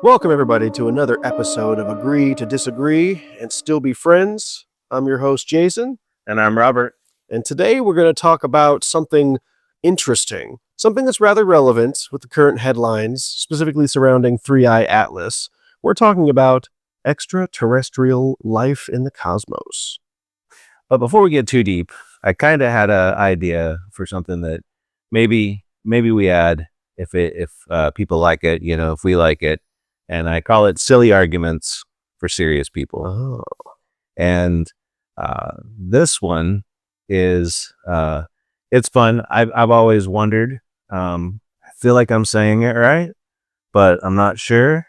Welcome, everybody, to another episode of Agree to Disagree and Still Be Friends. I'm your host, Jason. And I'm Robert. And today we're going to talk about something interesting, something that's rather relevant with the current headlines, specifically surrounding 3I Atlas. We're talking about extraterrestrial life in the cosmos. But before we get too deep, I kind of had an idea for something that maybe we add if people like it, if we like it. And I call it silly arguments for serious people. Oh. And this one is it's fun. I've always wondered. I feel like I'm saying it right, but I'm not sure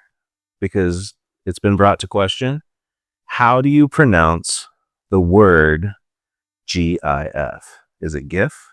because it's been brought to question. How do you pronounce the word GIF? Is it GIF?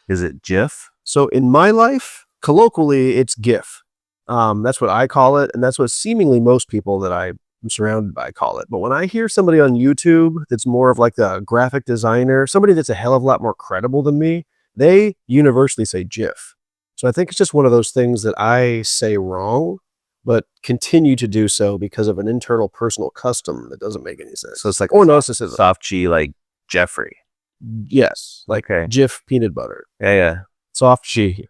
Is it GIF? So in my life, colloquially, it's GIF. That's what I call it, and that's what seemingly most people that I'm surrounded by call it. But when I hear somebody on YouTube that's more of like a graphic designer, somebody that's a hell of a lot more credible than me, they universally say GIF. So I think it's just one of those things that I say wrong, but continue to do so because of an internal personal custom that doesn't make any sense. So it's like narcissism. Soft G, like Jeffrey. Yes, like Okay. Jif peanut butter. Yeah. Soft G.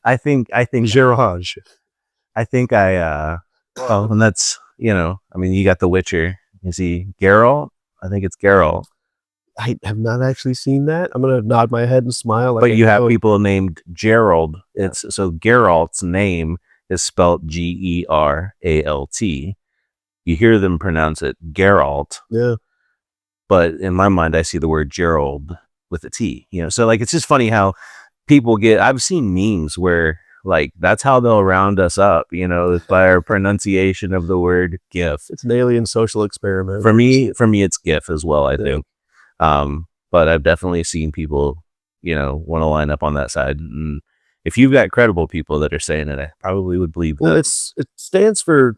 I think Girage. and that's, you got The Witcher. Is he Geralt? I think it's Geralt. I have not actually seen that. I'm going to nod my head and smile. But you have people named Gerald. So Geralt's name is spelled Geralt. You hear them pronounce it Geralt. Yeah. But in my mind, I see the word Gerald with a T, so like, it's just funny how people I've seen memes where like, that's how they'll round us up, by our pronunciation of the word GIF. It's an alien social experiment. For me, it's GIF as well, I think. But I've definitely seen people, want to line up on that side. And if you've got credible people that are saying it, I probably would believe that. Well, it stands for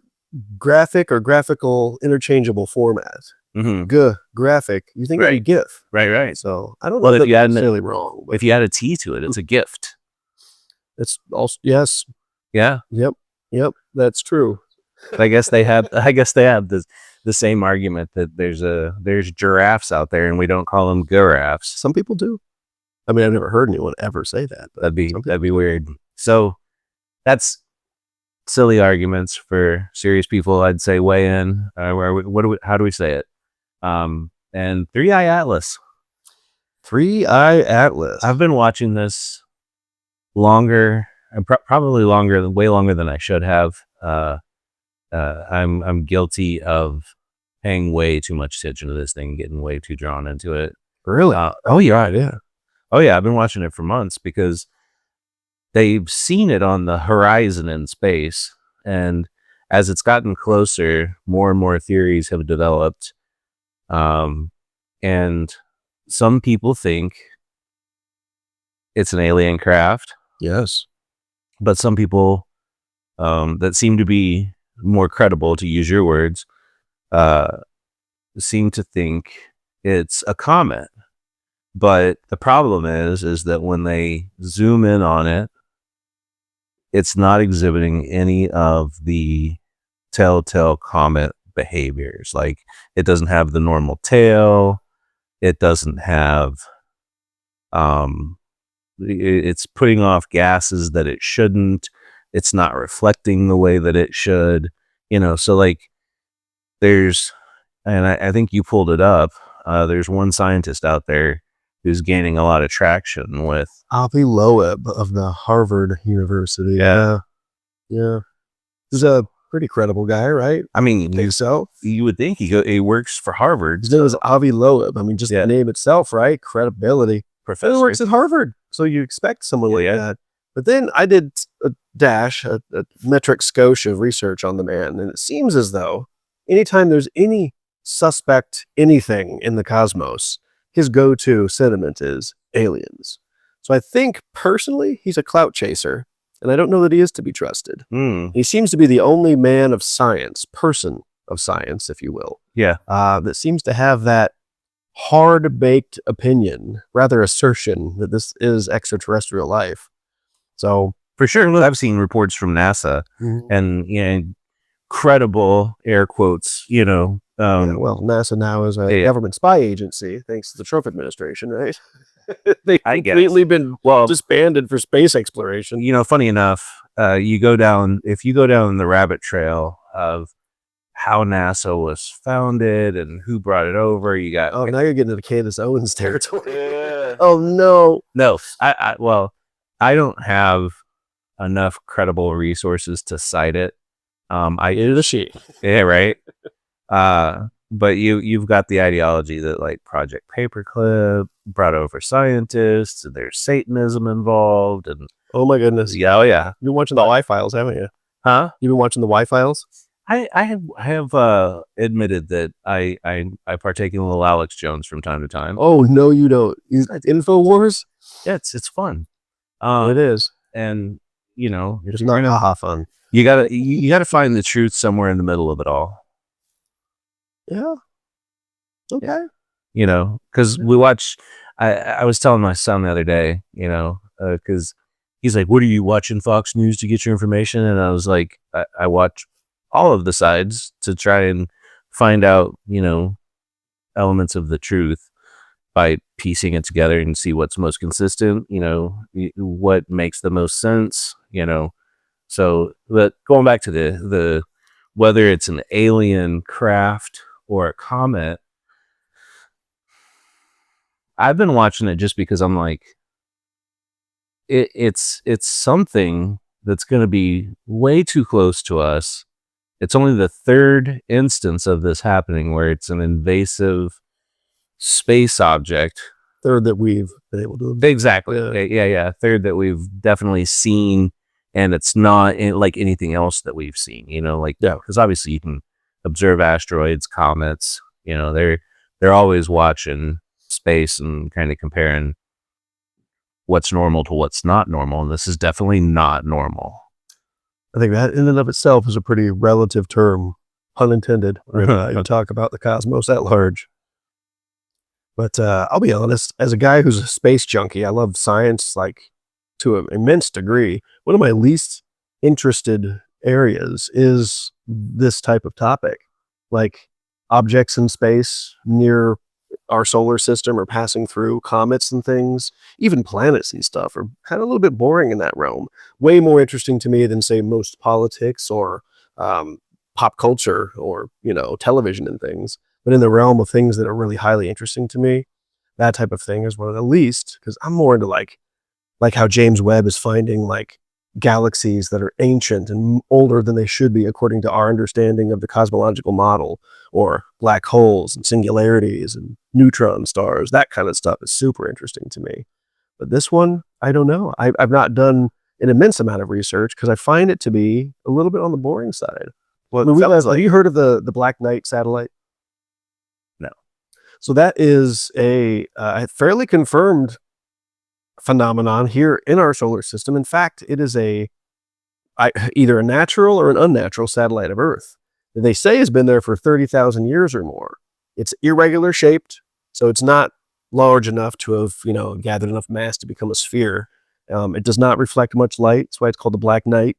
graphic or graphical interchangeable format. Mm-hmm. Graphic. You think it'd be GIF. Right. So I don't know if that's necessarily wrong. If you add a T to it, it's a gift. It's also, yes. Yeah. Yep. That's true. I guess they have the same argument that there's giraffes out there and we don't call them giraffes. Some people do. I mean, I've never heard anyone ever say that. That'd be weird. So that's silly arguments for serious people. I'd say weigh in. How do we say it? And 3I Atlas. 3I Atlas. I've been watching this longer, probably way longer than I should have. I'm guilty of paying way too much attention to this thing, getting way too drawn into it. Really? Oh yeah. I've been watching it for months because they've seen it on the horizon in space, and as it's gotten closer, more and more theories have developed. And some people think it's an alien craft. Yes. But some people that seem to be more credible, to use your words, seem to think it's a comet. But the problem is that when they zoom in on it, it's not exhibiting any of the telltale comet behaviors. Like, it doesn't have the normal tail. It doesn't have, it's putting off gases that it shouldn't. It's not reflecting the way that it should, so like I think you pulled it up. There's one scientist out there who's gaining a lot of traction with Avi Loeb of the Harvard University. Yeah. He's a pretty credible guy, right? I mean, You think so? You would think he works for Harvard. His name is Avi Loeb. I mean, just the name itself, right? Credibility. Professor. He works at Harvard, so you expect someone like that. But then I did a metric skosh of research on the man, and it seems as though anytime there's any suspect anything in the cosmos, his go-to sentiment is aliens. So I think personally he's a clout chaser, and I don't know that he is to be trusted. He seems to be the only man of science, person of science, if you will, that seems to have that hard-baked opinion, rather assertion, that this is extraterrestrial life. So For sure. Look, I've seen reports from NASA and, you know, credible air quotes, you know. Well, NASA now is a government spy agency, thanks to the Trump administration, right? They've completely been disbanded for space exploration. You know, funny enough, if you go down the rabbit trail of how NASA was founded and who brought it over, you got now you're getting into Candace Owens territory. Oh no, I don't have enough credible resources to cite it. Yeah, right. But you've got the ideology that like Project Paperclip brought over scientists, and there's Satanism involved, and oh my goodness, yeah. You've been watching the Y-Files, haven't you? Huh? You've been watching the Y-Files? I have admitted that I partake in a little Alex Jones from time to time. Oh no, you don't. InfoWars? Yeah, it's fun. It is, and you know, it's not fun. You gotta find the truth somewhere in the middle of it all. Yeah. Okay. Yeah. You know, because we watch. I was telling my son the other day, you know, because he's like, "What are you watching Fox News to get your information?" And I was like, I watch all of the sides to try and find out, you know, elements of the truth by piecing it together and see what's most consistent, you know, what makes the most sense, you know. So, but going back to the whether it's an alien craft or a comet, I've been watching it just because I'm like, it's something that's going to be way too close to us. It's only the third instance of this happening where it's an invasive space object. Third that we've been able to. Exactly. Yeah. Third that we've definitely seen, and it's not like anything else that we've seen, you know, like, because obviously you can observe asteroids, comets, you know, they're always watching space and kind of comparing what's normal to what's not normal. And this is definitely not normal. I think that in and of itself is a pretty relative term, pun intended, when I talk about the cosmos at large. But I'll be honest, as a guy who's a space junkie, I love science like to an immense degree. One of my least interested areas is this type of topic, like objects in space near our solar system or passing through, comets and things, even planets and stuff are kind of a little bit boring in that realm. Way more interesting to me than, say, most politics or pop culture or, you know, television and things. But in the realm of things that are really highly interesting to me, that type of thing is one of the least, because I'm more into like how James Webb is finding like galaxies that are ancient and older than they should be according to our understanding of the cosmological model, or black holes and singularities and neutron stars. That kind of stuff is super interesting to me. But this one, I don't know. I've not done an immense amount of research because I find it to be a little bit on the boring side. Well, have you heard of the Black Knight satellite? No. So that is a fairly confirmed phenomenon here in our solar system. In fact, it is either a natural or an unnatural satellite of Earth. They say has been there for 30,000 years or more. It's irregular shaped, so it's not large enough to have, you know, gathered enough mass to become a sphere. It does not reflect much light. That's why it's called the Black Knight.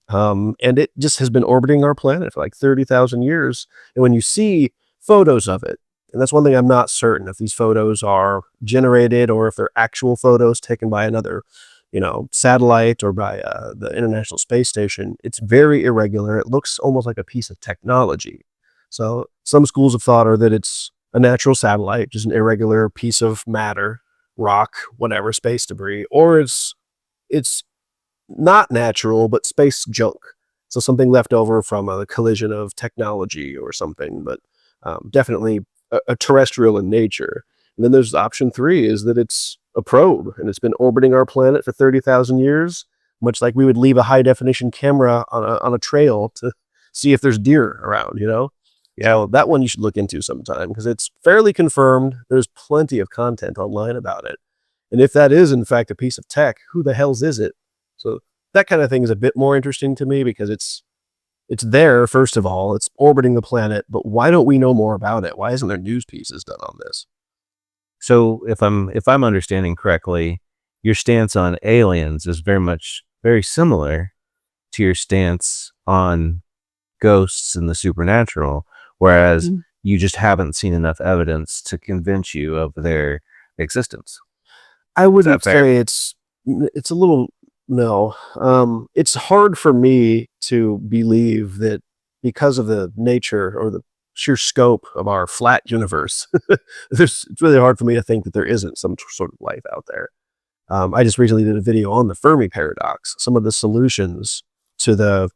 And it just has been orbiting our planet for like 30,000 years. And when you see photos of it, and that's one thing I'm not certain if these photos are generated or if they're actual photos taken by another, you know, satellite or by the International Space Station. It's very irregular. It looks almost like a piece of technology. So some schools of thought are that it's a natural satellite, just an irregular piece of matter, rock, whatever, space debris, or it's not natural, but space junk. So something left over from a collision of technology or something, but definitely a terrestrial in nature. And then there's option 3 is that it's a probe and it's been orbiting our planet for 30,000 years, much like we would leave a high definition camera on a trail to see if there's deer around, you know? Yeah, well, that one you should look into sometime because it's fairly confirmed. There's plenty of content online about it. And if that is in fact a piece of tech, who the hell's is it? So that kind of thing is a bit more interesting to me because it's there, first of all, it's orbiting the planet, but why don't we know more about it? Why isn't there news pieces done on this? So if I'm understanding correctly, your stance on aliens is very much very similar to your stance on ghosts and the supernatural, whereas you just haven't seen enough evidence to convince you of their existence. I wouldn't say it's a little, no. It's hard for me to believe that because of the nature or the sheer scope of our flat universe, it's really hard for me to think that there isn't some sort of life out there. I just recently did a video on the Fermi paradox, some of the solutions to the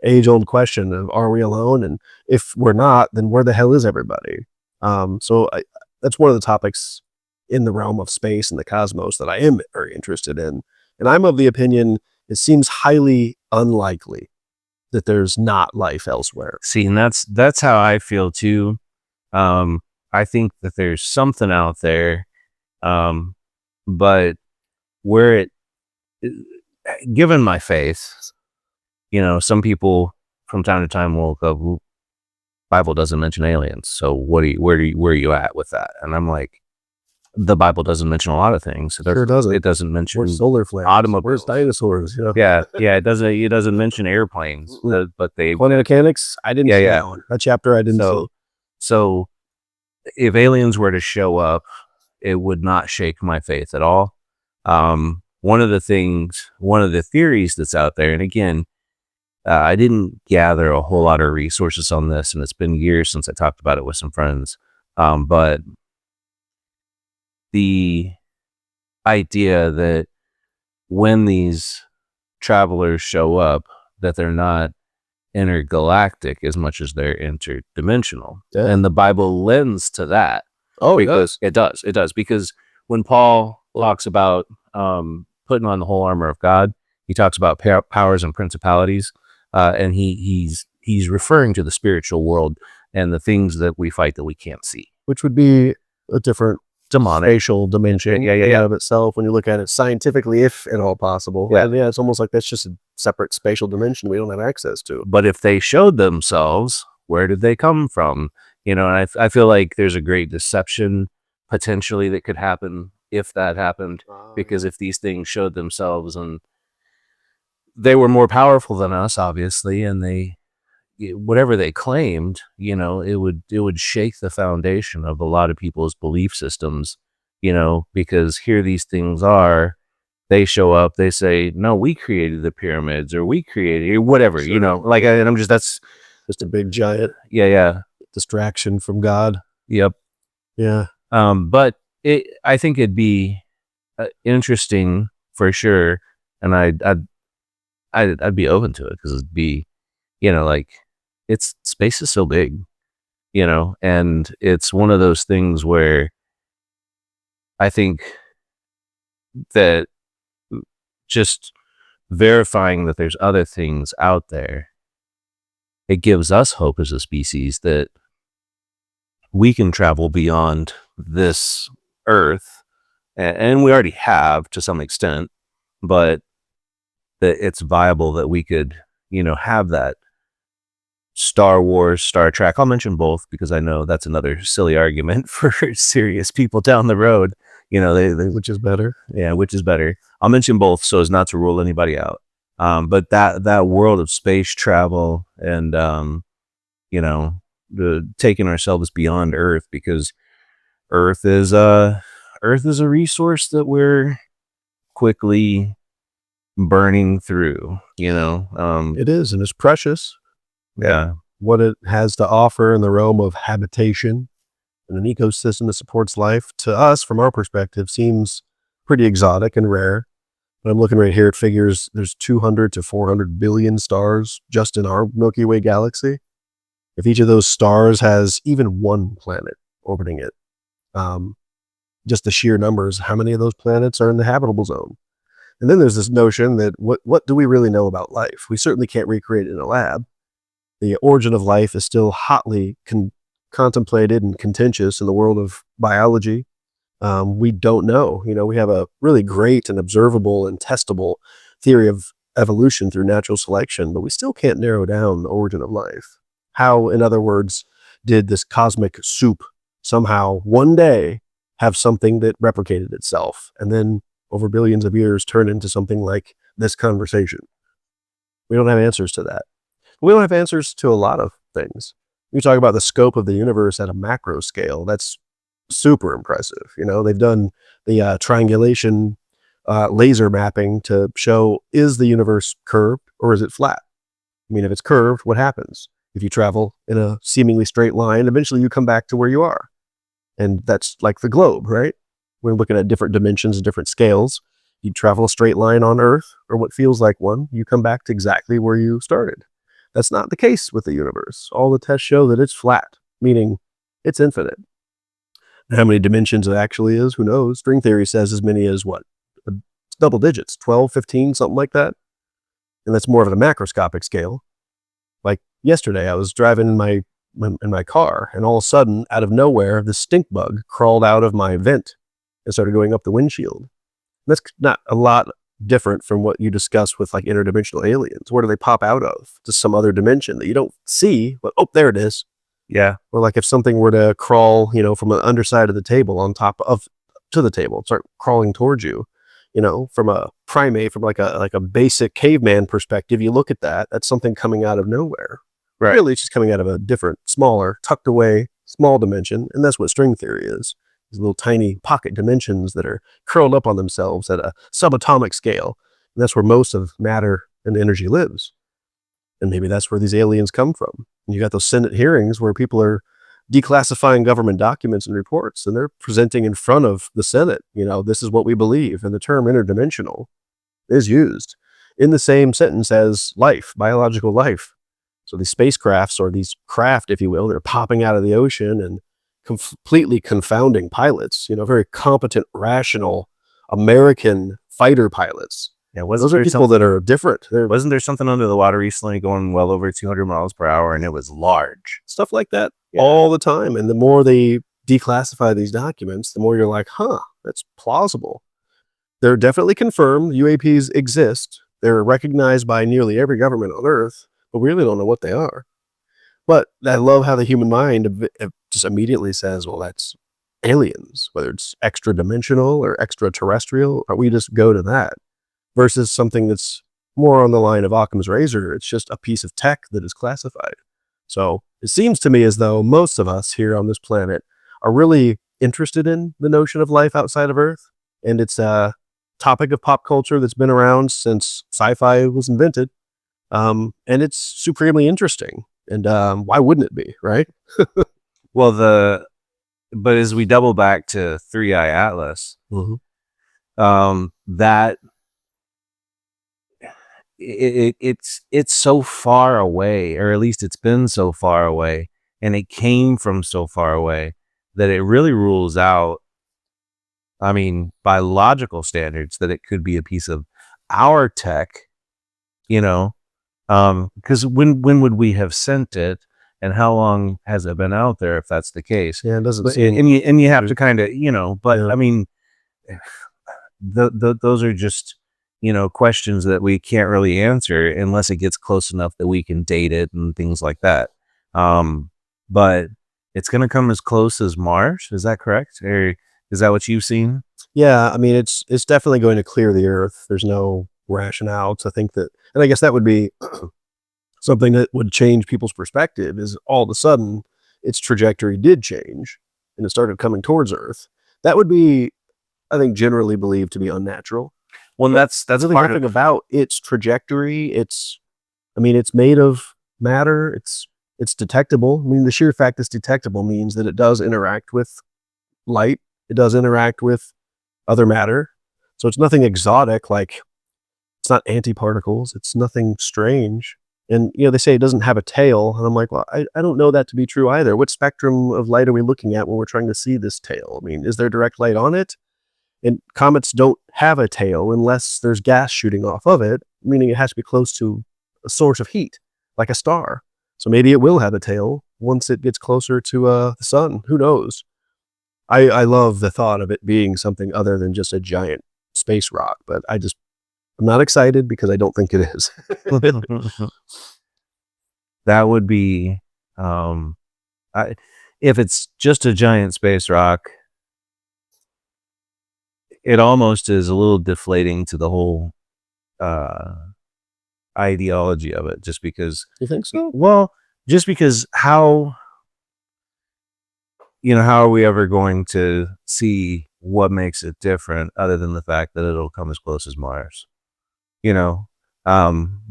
age-old question of, are we alone? And if we're not, then where the hell is everybody? That's one of the topics in the realm of space and the cosmos that I am very interested in. And I'm of the opinion it seems highly unlikely that there's not life elsewhere. See, and that's how I feel too. I think that there's something out there, but where given my faith, some people from time to time will go, Bible doesn't mention aliens, so where are you at with that? And I'm like, the Bible doesn't mention a lot of things. It sure doesn't. It doesn't mention Where's solar flares? automobiles. Where's dinosaurs? Yeah. It doesn't mention airplanes, but they quantum mechanics. I didn't see that one. That chapter I didn't see. So if aliens were to show up, it would not shake my faith at all. One of the theories that's out there, and again, I didn't gather a whole lot of resources on this, and it's been years since I talked about it with some friends. But the idea that when these travelers show up, that they're not intergalactic as much as they're interdimensional. Yeah. And the Bible lends to that. Oh, because it does. It does. Because when Paul talks about putting on the whole armor of God, he talks about powers and principalities, and he's referring to the spiritual world and the things that we fight that we can't see, which would be a different demonic spatial dimension of itself when you look at it scientifically, if at all possible. And it's almost like that's just a separate spatial dimension we don't have access to. But if they showed themselves, where did they come from? And I feel like there's a great deception potentially that could happen if that happened, because if these things showed themselves and they were more powerful than us, obviously, and they, whatever they claimed, it would shake the foundation of a lot of people's belief systems, because here these things are, they show up, they say, no, we created the pyramids, or we created whatever, and I'm just, that's just a big giant distraction from God. Yep. Yeah. But I think it'd be interesting for sure, and I'd be open to it, because it'd be, space is so big, and it's one of those things where I think that just verifying that there's other things out there, it gives us hope as a species that we can travel beyond this earth, and we already have to some extent, but that it's viable that we could, have that Star Wars, Star Trek. I'll mention both because I know that's another silly argument for serious people down the road. Which is better? Yeah, which is better. I'll mention both so as not to rule anybody out. But that world of space travel and taking ourselves beyond Earth, because Earth is a resource that we're quickly burning through. It is, and it's precious. Yeah. What it has to offer in the realm of habitation and an ecosystem that supports life, to us, from our perspective, seems pretty exotic and rare. But I'm looking right here at figures. There's 200 to 400 billion stars just in our Milky Way galaxy. If each of those stars has even one planet orbiting it, just the sheer numbers, how many of those planets are in the habitable zone? And then there's this notion that what do we really know about life? We certainly can't recreate it in a lab. The origin of life is still hotly contemplated and contentious in the world of biology. We don't know. We have a really great and observable and testable theory of evolution through natural selection, but we still can't narrow down the origin of life. How, in other words, did this cosmic soup somehow one day have something that replicated itself and then over billions of years turn into something like this conversation. We don't have answers to that. We don't have answers to a lot of things. You talk about the scope of the universe at a macro scale. That's super impressive. They've done the triangulation laser mapping to show, is the universe curved or is it flat? I mean, if it's curved, what happens? If you travel in a seemingly straight line, eventually you come back to where you are. And that's like the globe, right? We're looking at different dimensions and different scales. You travel a straight line on Earth, or what feels like one, you come back to exactly where you started. That's not the case with the universe. All the tests show that it's flat, meaning it's infinite. How many dimensions it actually is, who knows? String theory says as many as what? Double digits, 12, 15, something like that. And that's more of a macroscopic scale. Like yesterday, I was driving in my car, and all of a sudden, out of nowhere, the stink bug crawled out of my vent and started going up the windshield. That's not a lot different from what you discuss with like interdimensional aliens. Where do they pop out of? Just some other dimension that you don't see, but oh, there it is. Yeah. Or like if something were to crawl, from the underside of the table on top of to the table, start crawling towards you, from a primate, from like a basic caveman perspective, you look at that, that's something coming out of nowhere. Right. Really, it's just coming out of a different, smaller, tucked away, small dimension. And that's what string theory is. These little tiny pocket dimensions that are curled up on themselves at a subatomic scale. And that's where most of matter and energy lives. And maybe that's where these aliens come from. And you got those Senate hearings where people are declassifying government documents and reports, and they're presenting in front of the Senate, this is what we believe. And the term interdimensional is used in the same sentence as life, biological life. So these spacecrafts, or these craft, if you will, they're popping out of the ocean and completely confounding pilots, very competent, rational American fighter pilots. Yeah, those are people that are different. Wasn't there something under the water recently going well over 200 miles per hour, and it was large? Stuff like that all the time. And the more they declassify these documents, the more you're like, that's plausible. They're definitely confirmed. UAPs exist. They're recognized by nearly every government on Earth, but we really don't know what they are. But I love how the human mind just immediately says, well, that's aliens, whether it's extra dimensional or extraterrestrial, or we just go to that. Versus something that's more on the line of Occam's razor. It's just a piece of tech that is classified. So it seems to me as though most of us here on this planet are really interested in the notion of life outside of Earth. And it's a topic of pop culture that's been around since sci-fi was invented. And it's supremely interesting. And why wouldn't it be, right? Well, but as we double back to 3i Atlas, that it's so far away, or at least it's been so far away, and it came from so far away that it really rules out, by logical standards, that it could be a piece of our tech, because when would we have sent it, and how long has it been out there if that's the case? Yeah, it doesn't. And you have to kind of, but those are just questions that we can't really answer unless it gets close enough that we can date it and things like that. But it's going to come as close as Mars. Is that correct? Or is that what you've seen? Yeah, it's definitely going to clear the Earth. There's no rationale to think that, and I guess that would be something that would change people's perspective, is all of a sudden its trajectory did change and it started coming towards Earth. That would be, I think, generally believed to be unnatural. Well, that's really part nothing about its trajectory. It's made of matter. It's detectable. The sheer fact it's detectable means that it does interact with light. It does interact with other matter. So it's nothing exotic, like it's not antiparticles. It's nothing strange. And, they say it doesn't have a tail. And I'm like, well, I don't know that to be true either. What spectrum of light are we looking at when we're trying to see this tail? Is there direct light on it? And comets don't have a tail unless there's gas shooting off of it, meaning it has to be close to a source of heat, like a star. So maybe it will have a tail once it gets closer to the sun. Who knows? I love the thought of it being something other than just a giant space rock, but I'm not excited because I don't think it is. That would be, if it's just a giant space rock, it almost is a little deflating to the whole ideology of it, just because. You think so? Well, just because how are we ever going to see what makes it different other than the fact that it'll come as close as Mars? That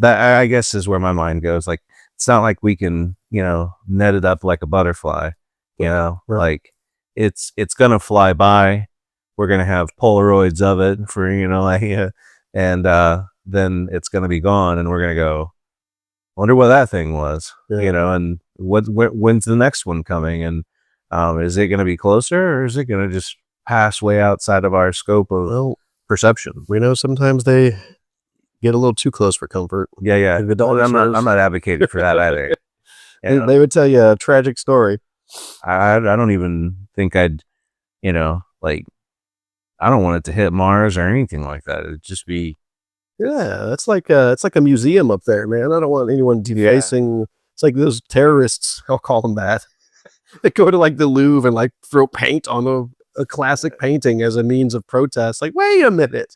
I guess is where my mind goes. Like, it's not like we can, net it up like a butterfly, Right. like it's gonna fly by. We're gonna have Polaroids of it for, and then it's gonna be gone, and we're gonna go, wonder what that thing was, Yeah. and when's the next one coming? And is it gonna be closer, or is it gonna just pass way outside of our scope of Well, perception? we know sometimes they get a little too close for comfort. Yeah. Like the I'm dinosaurs. not advocating for that either. They would tell you a tragic story. I don't even think I'd, like, I don't want it to hit Mars or anything like that. It'd just be, Yeah, it's like a museum up there, man. I don't want anyone defacing. It's like those terrorists, I'll call them that. They go to like the Louvre and like throw paint on a classic painting as a means of protest. Like, wait a minute,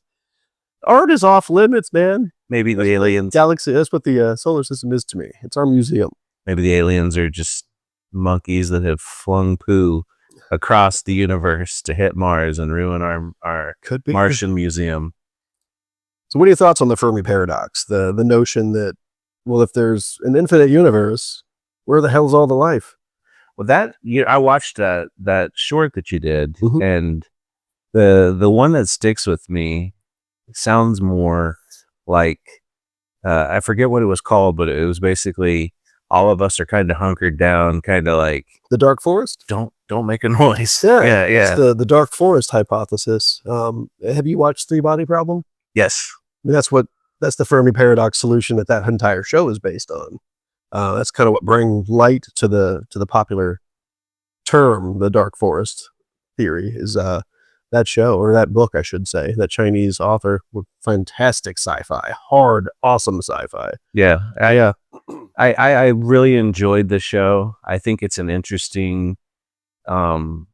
art is off limits, man. maybe the aliens. Galaxy, that's what the solar system is to me. It's our museum. Maybe the aliens are just monkeys that have flung poo across the universe to hit Mars and ruin our Could be. Martian museum. So what are your thoughts on the Fermi paradox? The notion that, well, if there's an infinite universe, where the hell's all the life? Well, I watched that short that you did, Mhm. and the one that sticks with me sounds more like, I forget what it was called, but it was basically all of us are kind of hunkered down, kind of like, The dark forest? don't make a noise. Yeah. Yeah. It's the dark forest hypothesis. Have you watched Three Body Problem? Yes. I mean, that's the Fermi paradox solution that entire show is based on. That's kind of what brings light to the popular term, the dark forest theory, is that show, or that book, I should say, that Chinese author with fantastic sci-fi, hard, awesome sci-fi. Yeah. I really enjoyed the show. I think it's an interesting, I'm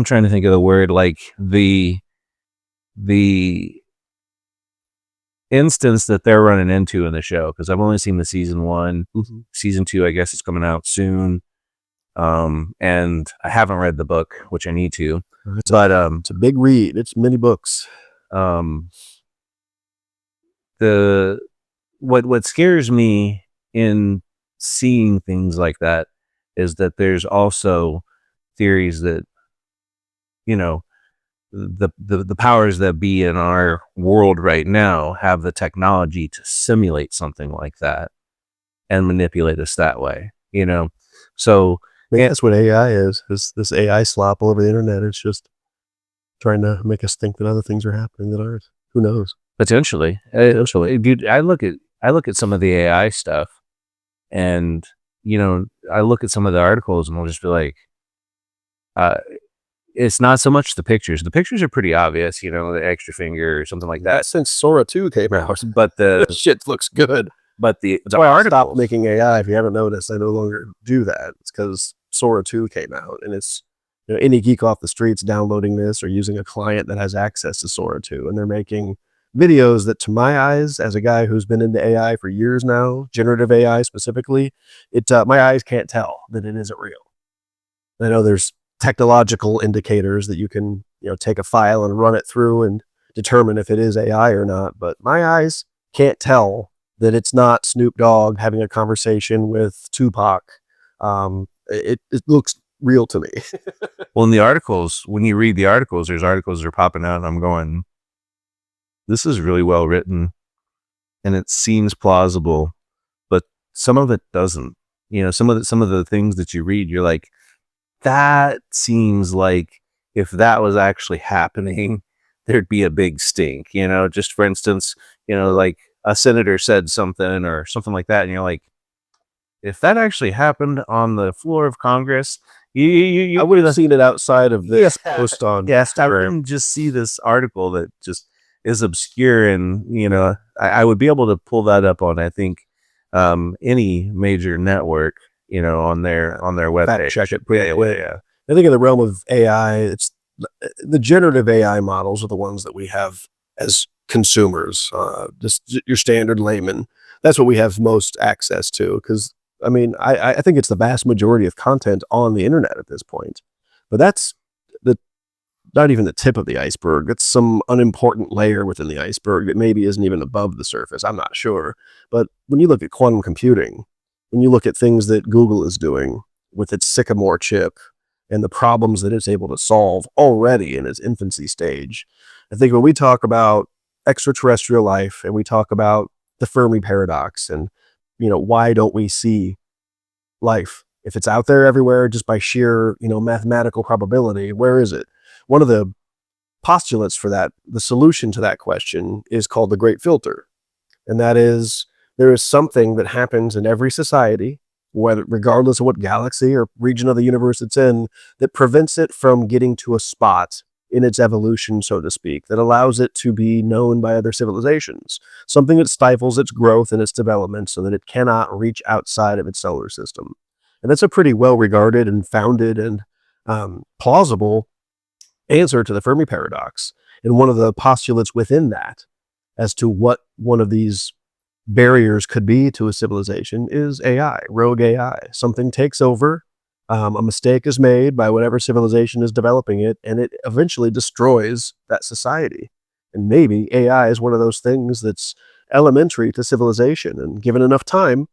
trying to think of the word, like the instance that they're running into in the show, because I've only seen the season 1. Mhm. Season 2, I guess, it's coming out soon. And I haven't read the book, which I need to. It's But a big read. It's many books. What scares me in seeing things like that is that there's also theories that, the powers that be in our world right now have the technology to simulate something like that and manipulate us that way, so Maybe that's what AI is this AI slop all over the internet. It's just trying to make us think that other things are happening that aren't. Who knows? potentially, dude, I look at some of the AI stuff, and I look at some of the articles, and I'll just be like, it's not so much the pictures. The pictures are pretty obvious, the extra finger or something like that. That's since Sora 2 came out. But Shit looks good. but the That's why I stopped articles, making AI. If you haven't noticed, I no longer do that. It's because Sora 2 came out, and it's any geek off the streets downloading this or using a client that has access to Sora 2, and they're making videos that, to my eyes, as a guy who's been into AI for years now, generative AI specifically, my eyes can't tell that it isn't real. I know there's technological indicators that you can take a file and run it through and determine if it is AI or not, but my eyes can't tell that it's not Snoop Dogg having a conversation with Tupac. It looks real to me. well, in the articles, when you read the articles, there's articles that are popping out, and I'm going, this is really well written, and it seems plausible, but some of it doesn't. Some of the things that you read, you're like, that seems like if that was actually happening, there'd be a big stink. Just for instance, like a senator said something or something like that, and you're like, if that actually happened on the floor of Congress, I would have seen it outside of this post on. Yes, I wouldn't just see this article that just is obscure, and I would be able to pull that up on, I think, any major network, on their webpage. Fact check it. Yeah. I think in the realm of AI, it's the generative AI models are the ones that we have as consumers, just your standard layman. That's what we have most access to. Because I mean, I think it's the vast majority of content on the internet at this point. But that's the not even the tip of the iceberg. It's some unimportant layer within the iceberg that maybe isn't even above the surface. I'm not sure. But when you look at quantum computing, when you look at things that Google is doing with its Sycamore chip and the problems that it's able to solve already in its infancy stage, I think when we talk about extraterrestrial life and we talk about the Fermi paradox and, why don't we see life? If it's out there everywhere just by sheer, mathematical probability, where is it? One of the postulates for that, the solution to that question is called the Great Filter. And that is, there is something that happens in every society, whether regardless of what galaxy or region of the universe it's in, that prevents it from getting to a spot in its evolution, so to speak, that allows it to be known by other civilizations. Something that stifles its growth and its development so that it cannot reach outside of its solar system. And that's a pretty well-regarded and founded and plausible answer to the Fermi paradox. And one of the postulates within that as to what one of these barriers could be to a civilization is AI, rogue AI. Something takes over, a mistake is made by whatever civilization is developing it, and it eventually destroys that society. And maybe AI is one of those things that's elementary to civilization, and given enough time,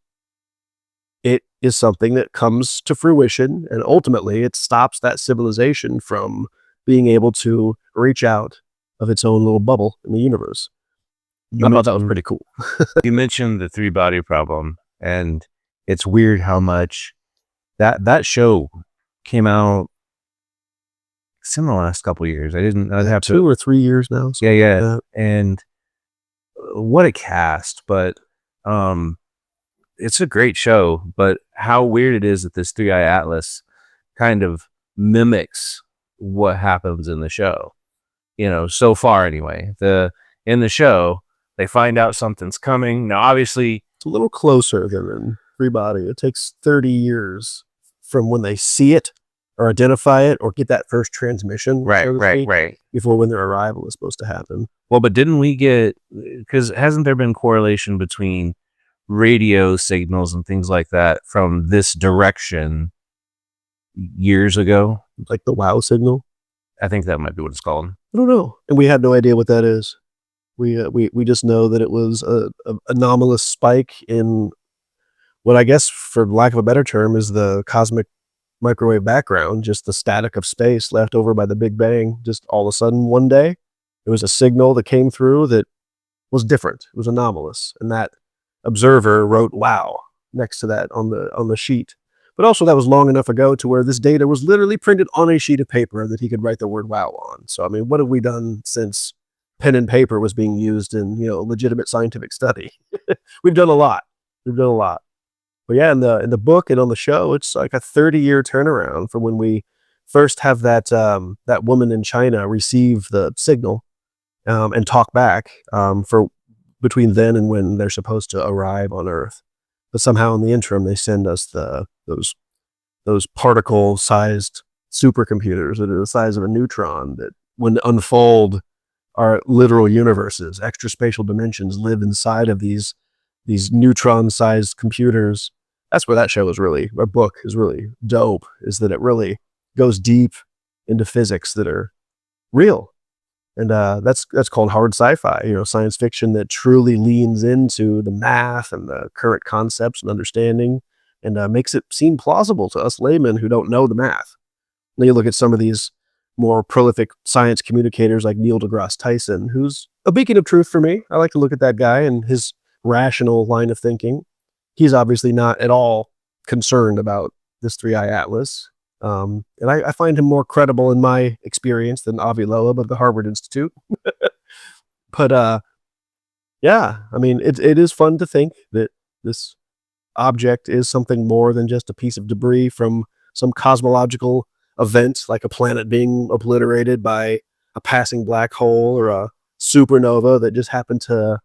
it is something that comes to fruition, and ultimately it stops that civilization from being able to reach out of its own little bubble in the universe. I thought that was pretty cool. You mentioned the three body problem, and it's weird how much that show came out in the last couple of years. I'd have 2 or 3 years now. Yeah. And what a cast, but it's a great show. But how weird it is that this 3-eye atlas kind of mimics what happens in the show. So far anyway. In the show, they find out something's coming. Now, obviously, it's a little closer than in Free Body. It takes 30 years from when they see it or identify it or get that first transmission, right, before when their arrival is supposed to happen. Well, but didn't we get, because hasn't there been correlation between radio signals and things like that from this direction years ago? Like the WOW signal? I think that might be what it's called. I don't know. And we had no idea what that is. We just know that it was a anomalous spike in what I guess, for lack of a better term, is the cosmic microwave background, just the static of space left over by the Big Bang. Just all of a sudden one day, it was a signal that came through that was different. It was anomalous. And that observer wrote "wow" next to that on the sheet. But also that was long enough ago to where this data was literally printed on a sheet of paper that he could write the word "wow" on. So, I mean, what have we done since pen and paper was being used in, legitimate scientific study? We've done a lot. But yeah, in the book and on the show, it's like a 30-year turnaround from when we first have that woman in China receive the signal and talk back for between then and when they're supposed to arrive on Earth. But somehow in the interim, they send us those particle-sized supercomputers that are the size of a neutron that, when unfold, are literal universes. Extraspatial dimensions live inside of these neutron-sized computers. That's where that show is really, a book is really dope, is that it really goes deep into physics that are real. And that's called hard sci-fi, science fiction that truly leans into the math and the current concepts and understanding and makes it seem plausible to us laymen who don't know the math. Now you look at some of these more prolific science communicators like Neil deGrasse Tyson, who's a beacon of truth for me. I like to look at that guy and his rational line of thinking. He's obviously not at all concerned about this 3-eye atlas. And I find him more credible in my experience than Avi Loeb of the Harvard Institute. But yeah, I mean, it is fun to think that this object is something more than just a piece of debris from some cosmological event, like a planet being obliterated by a passing black hole or a supernova that just happened to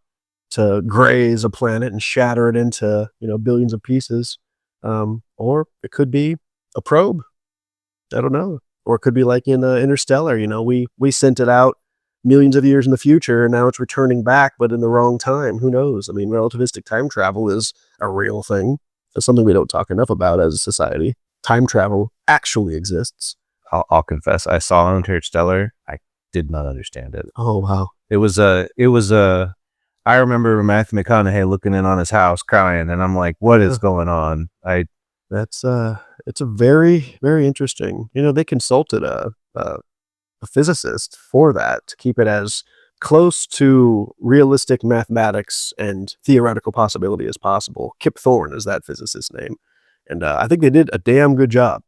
graze a planet and shatter it into billions of pieces. Or it could be a probe. I don't know. Or it could be like in Interstellar, we sent it out millions of years in the future and now it's returning back, but in the wrong time. Who knows? I mean, relativistic time travel is a real thing. It's something we don't talk enough about as a society. Time travel actually exists. I'll confess, I saw Interstellar. I did not understand it. Oh, wow. It was I remember Matthew McConaughey looking in on his house crying, and I'm like, what is going on? It's a very, very interesting. They consulted a physicist for that to keep it as close to realistic mathematics and theoretical possibility as possible. Kip Thorne is that physicist's name. And I think they did a damn good job.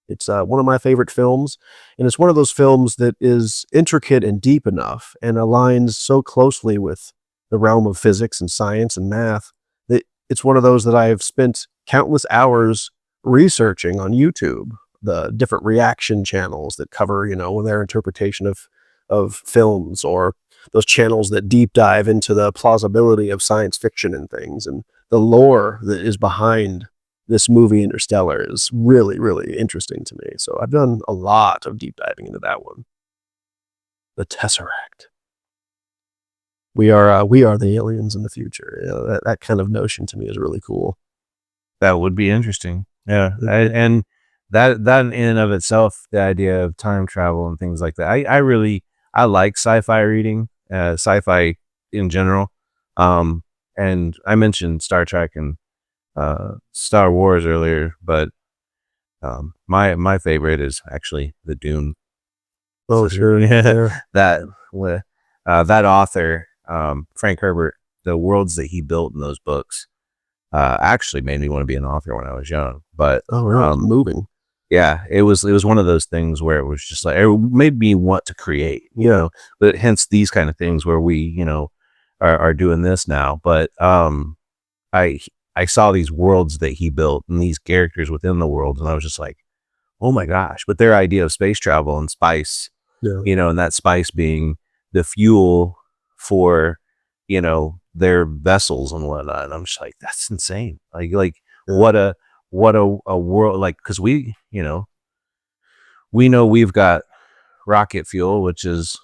It's one of my favorite films, and it's one of those films that is intricate and deep enough and aligns so closely with the realm of physics and science and math that it's one of those that I've spent countless hours researching on YouTube, the different reaction channels that cover, their interpretation of films, or those channels that deep dive into the plausibility of science fiction and things, and the lore that is behind this movie Interstellar is really, really interesting to me. So I've done a lot of deep diving into that one. The Tesseract. We are the aliens in the future. That kind of notion to me is really cool. That would be interesting. Yeah. And that in and of itself, the idea of time travel and things like that. I like sci-fi reading, sci-fi in general. And I mentioned Star Trek and Star Wars earlier, but my favorite is actually the Dune. Oh, sure. Yeah. That author, Frank Herbert, the worlds that he built in those books actually made me want to be an author when I was young. But moving. Yeah, it was one of those things where it was just like, it made me want to create, but hence these kind of things where we, are doing this now. But I saw these worlds that he built and these characters within the world, and I was just like, oh my gosh. But their idea of space travel and spice, and that spice being the fuel for, their vessels and whatnot. And I'm just like, that's insane. What a world, like, because we know we've got rocket fuel, which is,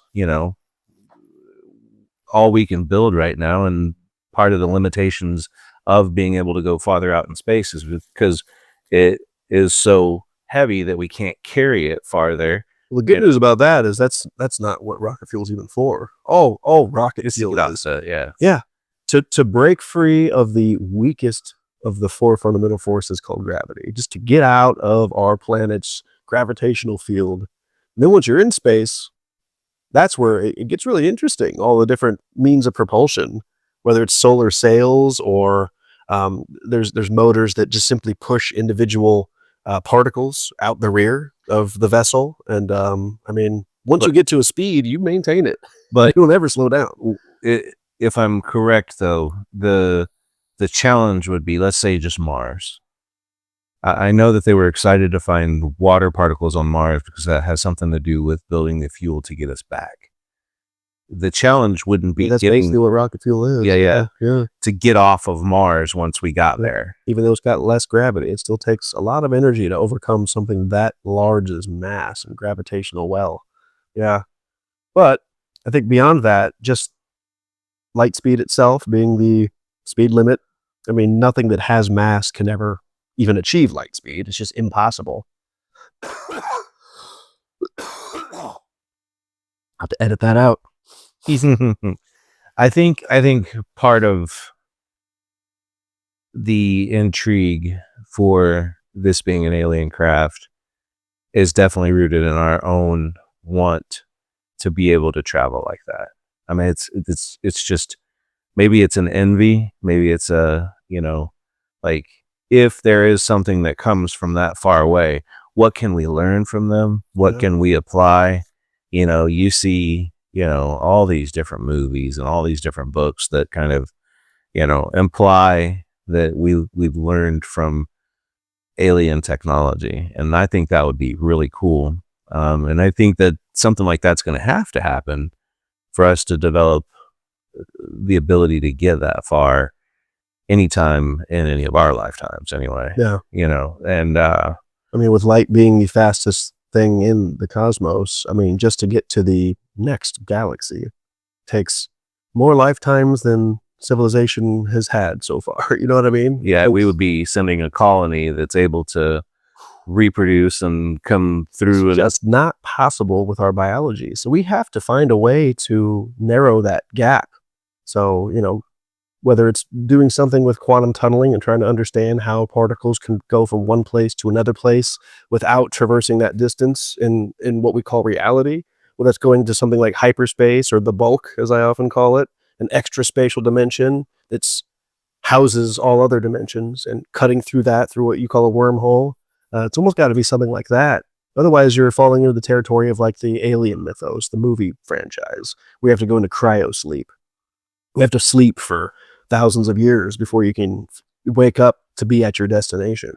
all we can build right now. And part of the limitations of being able to go farther out in space is because it is so heavy that we can't carry it farther. Well, the good news about that is that's not what rocket fuel is even for. Rocket fuel is, yeah, to break free of the weakest of the four fundamental forces called gravity, just to get out of our planet's gravitational field. And then once you're in space, that's where it gets really interesting. All the different means of propulsion, whether it's solar sails or there's motors that just simply push individual particles out the rear of the vessel. And once you get to a speed, you maintain it, but you don't ever slow down. If I'm correct, though, the challenge would be, let's say, just Mars. I know that they were excited to find water particles on Mars because that has something to do with building the fuel to get us back. The challenge wouldn't be basically what rocket fuel is. Yeah. To get off of Mars once we got there. Even though it's got less gravity, it still takes a lot of energy to overcome something that large as mass and gravitational well. Yeah. But I think beyond that, just light speed itself being the speed limit. I mean, nothing that has mass can ever even achieve light speed. It's just impossible. I'll have to edit that out. I think part of the intrigue for this being an alien craft is definitely rooted in our own want to be able to travel like that. I mean, it's just, maybe it's an envy, maybe it's a, like, if there is something that comes from that far away, what can we learn from them? What can we apply? You see, all these different movies and all these different books that kind of, imply that we've learned from alien technology. And I think that would be really cool. And I think that something like that's going to happen for us to develop the ability to get that far anytime in any of our lifetimes anyway. Yeah. And with light being the fastest thing in the cosmos. I mean, just to get to the next galaxy takes more lifetimes than civilization has had so far. You know what I mean? Yeah, we would be sending a colony that's able to reproduce and come through. It's just not possible with our biology. So we have to find a way to narrow that gap. So, you know, whether it's doing something with quantum tunneling and trying to understand how particles can go from one place to another place without traversing that distance in what we call reality, well, that's going to something like hyperspace, or the bulk, as I often call it, an extra spatial dimension that's houses all other dimensions, and cutting through that through what you call a wormhole. It's almost got to be something like that. Otherwise, you're falling into the territory of like the Alien mythos, the movie franchise. We have to go into cryo sleep. We have to sleep for thousands of years before you can wake up to be at your destination.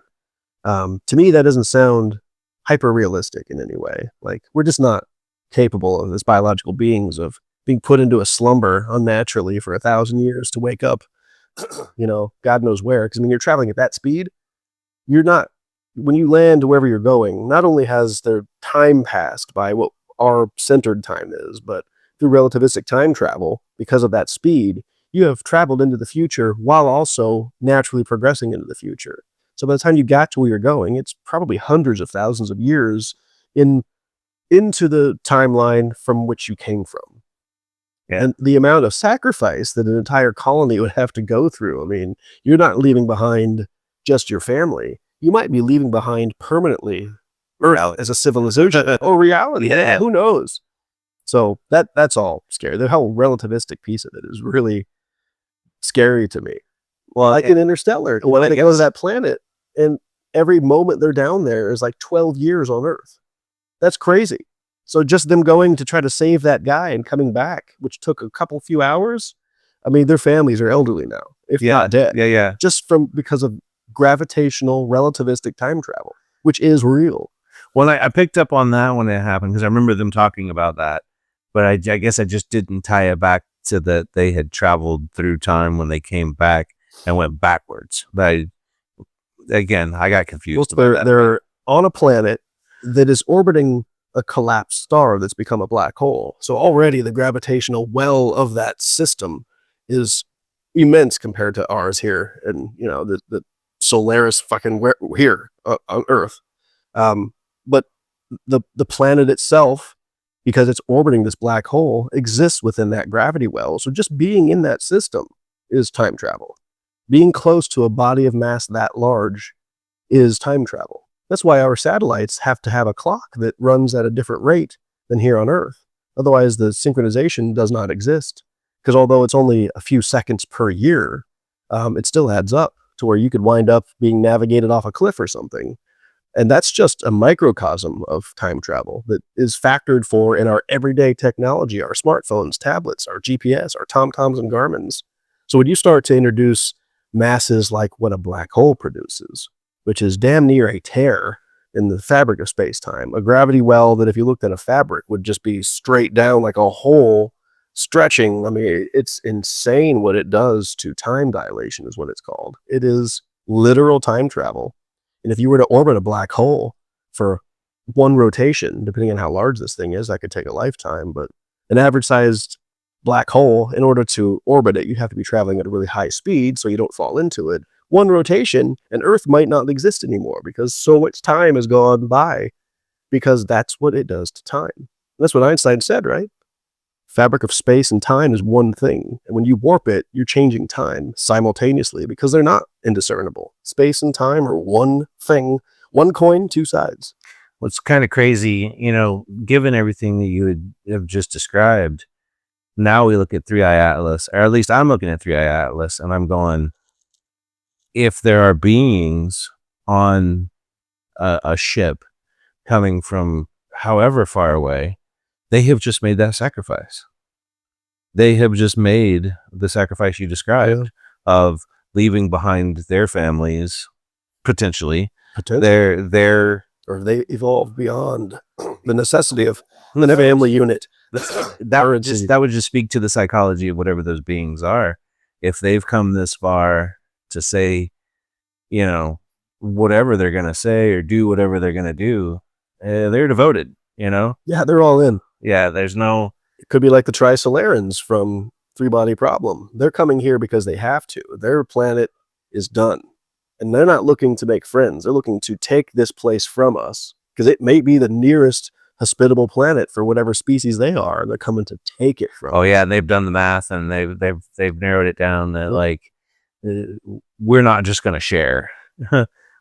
To me, that doesn't sound hyper realistic in any way. Like, we're just not capable of, as biological beings, of being put into a slumber unnaturally for 1,000 years to wake up, you know, God knows where. Because I mean, you're traveling at that speed. You're not, when you land wherever you're going, not only has their time passed by what our centered time is, but through relativistic time travel, because of that speed, you have traveled into the future while also naturally progressing into the future. So by the time you got to where you're going, it's probably hundreds of thousands of years into the timeline from which you came from. Yeah. And the amount of sacrifice that an entire colony would have to go through. I mean, you're not leaving behind just your family. You might be leaving behind permanently Earth as a civilization or reality. Yeah. Who knows? So that's all scary. The whole relativistic piece of it is really scary to me. Well, like in Interstellar, when they go to that planet, and every moment they're down there is like 12 years on Earth. That's crazy. So just them going to try to save that guy and coming back, which took a few hours. I mean, their families are elderly now, if not dead. Yeah. Just because of gravitational relativistic time travel, which is real. Well, I picked up on that when it happened because I remember them talking about that, but I guess I just didn't tie it back to that they had traveled through time when they came back and went backwards. But I got confused. They're on a planet that is orbiting a collapsed star that's become a black hole. So already the gravitational well of that system is immense compared to ours here, and you know, the Solaris fucking here on Earth. But the planet itself, because it's orbiting this black hole, exists within that gravity well. So just being in that system is time travel. Being close to a body of mass that large is time travel. That's why our satellites have to have a clock that runs at a different rate than here on Earth. Otherwise, the synchronization does not exist. Because although it's only a few seconds per year, it still adds up to where you could wind up being navigated off a cliff or something. And that's just a microcosm of time travel that is factored for in our everyday technology, our smartphones, tablets, our GPS, our TomToms and Garmins. So when you start to introduce masses like what a black hole produces, which is damn near a tear in the fabric of space-time, a gravity well that if you looked at a fabric would just be straight down like a hole stretching. I mean, it's insane what it does to time dilation is what it's called. It is literal time travel. And if you were to orbit a black hole for one rotation, depending on how large this thing is, that could take a lifetime, but an average sized black hole, in order to orbit it, you have to be traveling at a really high speed so you don't fall into it. One rotation and Earth might not exist anymore because so much time has gone by, because that's what it does to time. And that's what Einstein said, right? Fabric of space and time is one thing. And when you warp it, you're changing time simultaneously because they're not indiscernible. Space and time are one thing, one coin, two sides. Well, it's kind of crazy, you know, given everything that you have just described. Now we look at 3i Atlas, or at least I'm looking at 3i Atlas, and I'm going, if there are beings on a ship coming from however far away, they have just made that sacrifice. They have just made the sacrifice you described of leaving behind their families, potentially. Or they evolved beyond the necessity of the family unit. That would just speak to the psychology of whatever those beings are. If they've come this far to say, you know, whatever they're going to say or do whatever they're going to do, they're devoted, you know? Yeah, they're all in. Yeah, there's no, It could be like the Trisolarans from Three Body Problem. They're coming here because they have to. Their planet is done. And they're not looking to make friends. They're looking to take this place from us because it may be the nearest hospitable planet for whatever species they are. They're coming to take it from oh us. yeah, they've done the math and they've narrowed it down that Yep. like, we're not just going to share.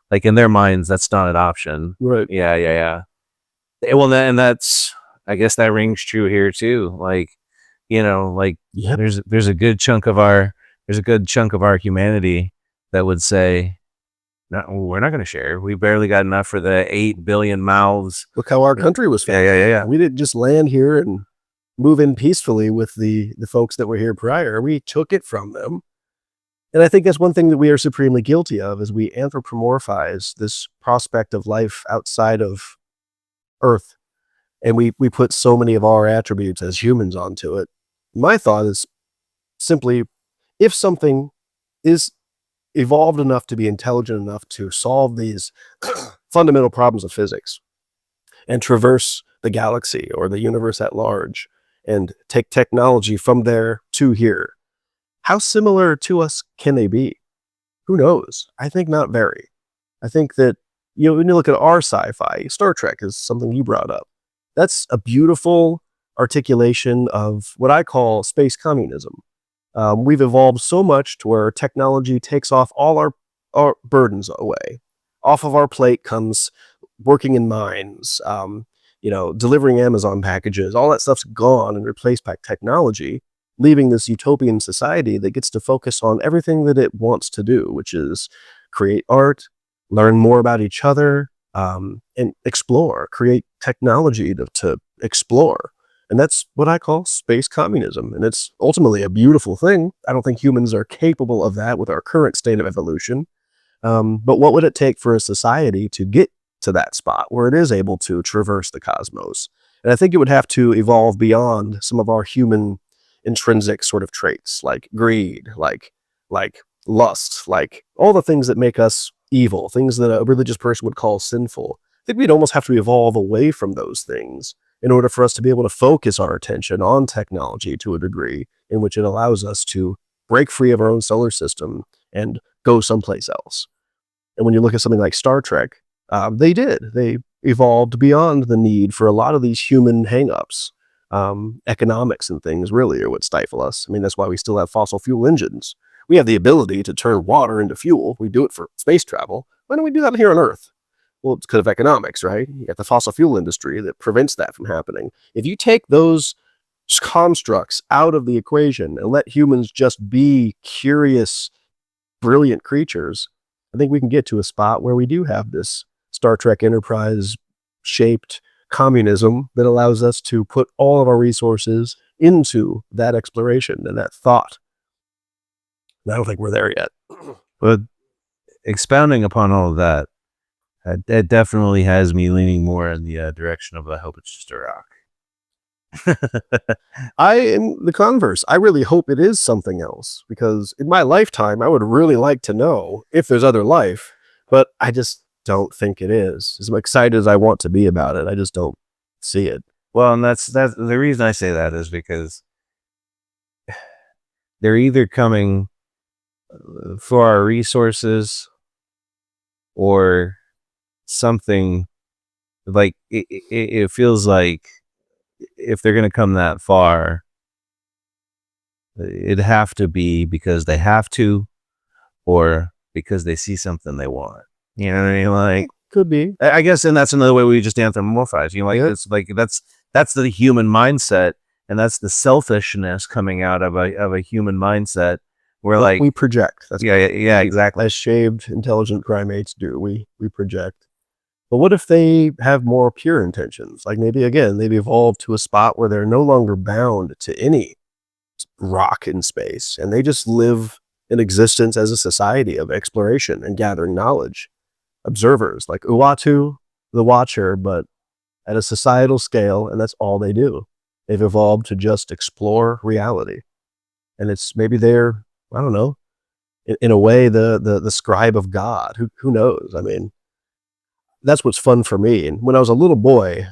Like in their minds, that's not an option. Right. Yeah. Well, and that's, I guess that rings true here too. Like, you know, like Yep. there's a good chunk of our humanity that would say, no, we're not going to share. We barely got enough for the 8 billion mouths. Look how our country was founded. Yeah. We didn't just land here and move in peacefully with the folks that were here prior. We took it from them. And I think that's one thing that we are supremely guilty of is we anthropomorphize this prospect of life outside of Earth. And we put so many of our attributes as humans onto it. My thought is simply, if something is evolved enough to be intelligent enough to solve these fundamental problems of physics and traverse the galaxy or the universe at large and take technology from there to here, how similar to us can they be? Who knows? I think not very. I think that, when you look at our sci-fi, Star Trek is something you brought up. That's a beautiful articulation of what I call space communism. We've evolved so much to where technology takes off all our burdens away. Off of our plate comes working in mines, delivering Amazon packages. All that stuff's gone and replaced by technology, leaving this utopian society that gets to focus on everything that it wants to do, which is create art, learn more about each other, and explore, create technology to explore. And that's what I call space communism. And it's ultimately a beautiful thing. I don't think humans are capable of that with our current state of evolution. But what would it take for a society to get to that spot where it is able to traverse the cosmos? And I think it would have to evolve beyond some of our human intrinsic sort of traits, like greed, like lust, like all the things that make us evil, things that a religious person would call sinful. I think we'd almost have to evolve away from those things in order for us to be able to focus our attention on technology to a degree in which it allows us to break free of our own solar system and go someplace else. And when you look at something like Star Trek, they evolved beyond the need for a lot of these human hangups. Economics and things really are what stifle us. I mean, that's why we still have fossil fuel engines. We have the ability to turn water into fuel. We do it for space travel. Why don't we do that here on Earth? Well, it's because of economics, right? You got the fossil fuel industry that prevents that from happening. If you take those constructs out of the equation and let humans just be curious, brilliant creatures, I think we can get to a spot where we do have this Star Trek Enterprise shaped communism that allows us to put all of our resources into that exploration and that thought. And I don't think we're there yet. But expounding upon all of that, it definitely has me leaning more in the direction of I hope it's just a rock. I am the converse. I really hope it is something else because in my lifetime, I would really like to know if there's other life, but I just don't think it is. As excited as I want to be about it, I just don't see it. Well, and that's the reason I say that is because they're either coming for our resources or something. Like it feels like if they're going to come that far, it'd have to be because they have to or because they see something they want. You know what I mean? Like, could be. I guess, and that's another way we just anthropomorphize. It's like that's the human mindset, and that's the selfishness coming out of a human mindset. Where like we project. That's yeah, exactly. As shaved, intelligent primates do. We project. But what if they have more pure intentions? Like maybe again they've evolved to a spot where they're no longer bound to any rock in space, and they just live in existence as a society of exploration and gathering knowledge. Observers like Uatu, the Watcher, but at a societal scale, and that's all they do. They've evolved to just explore reality. And it's maybe they're, I don't know, in a way, the scribe of God. Who knows? I mean, that's what's fun for me. And when I was a little boy,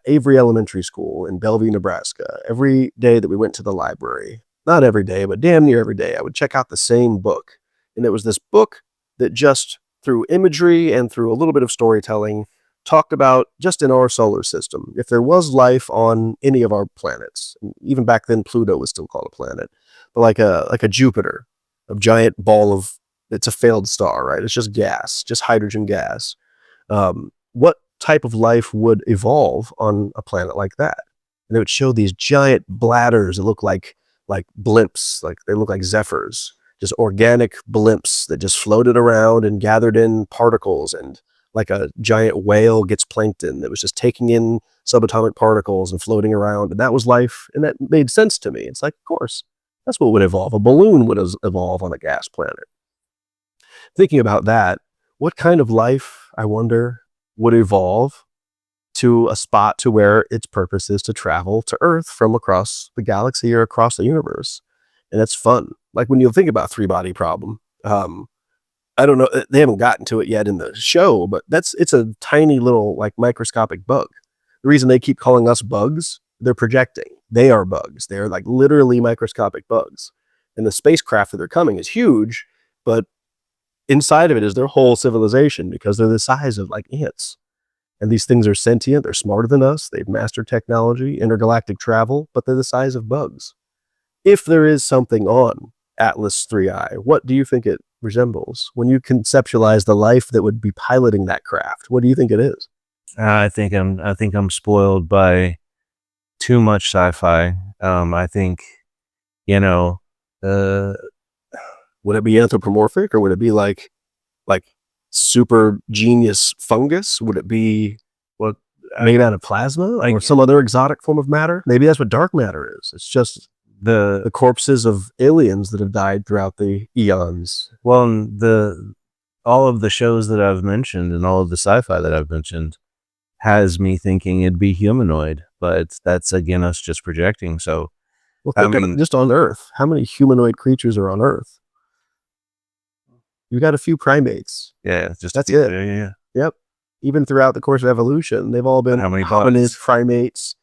Avery Elementary School in Bellevue, Nebraska, every day that we went to the library, not every day, but damn near every day, I would check out the same book. And it was this book that just through imagery and through a little bit of storytelling talked about just in our solar system, if there was life on any of our planets, even back then Pluto was still called a planet, but like a Jupiter, a giant ball of, it's a failed star, right? It's just gas, just hydrogen gas. What type of life would evolve on a planet like that? And it would show these giant bladders that look like blimps, like they look like zephyrs, just organic blimps that just floated around and gathered in particles, and like a giant whale gets plankton that was just taking in subatomic particles and floating around. And that was life. And that made sense to me. It's like, of course, that's what would evolve. A balloon would evolve on a gas planet. Thinking about that, what kind of life, I wonder, would evolve to a spot to where its purpose is to travel to Earth from across the galaxy or across the universe? And it's fun. Like when you think about three-body problem, I don't know, they haven't gotten to it yet in the show, but it's a tiny little like microscopic bug. The reason they keep calling us bugs, they're projecting. They are bugs. They're like literally microscopic bugs. And the spacecraft that they're coming is huge, but inside of it is their whole civilization, because they're the size of like ants. And these things are sentient. They're smarter than us. They've mastered technology, intergalactic travel, but they're the size of bugs. If there is something on Atlas 3I, what do you think it resembles? When you conceptualize the life that would be piloting that craft, what do you think it is? I think I'm spoiled by too much sci-fi. I think, would it be anthropomorphic, or would it be like super genius fungus? Would it be made out of plasma, or some other exotic form of matter? Maybe that's what dark matter is. It's just the corpses of aliens that have died throughout the eons. Well, all of the shows that I've mentioned and all of the sci-fi that I've mentioned has me thinking it'd be humanoid, but that's again us just projecting. So, well, think just on Earth, how many humanoid creatures are on Earth? You got a few primates. Yeah, that's it. Yeah. Yep. Even throughout the course of evolution, they've all been hominid primates.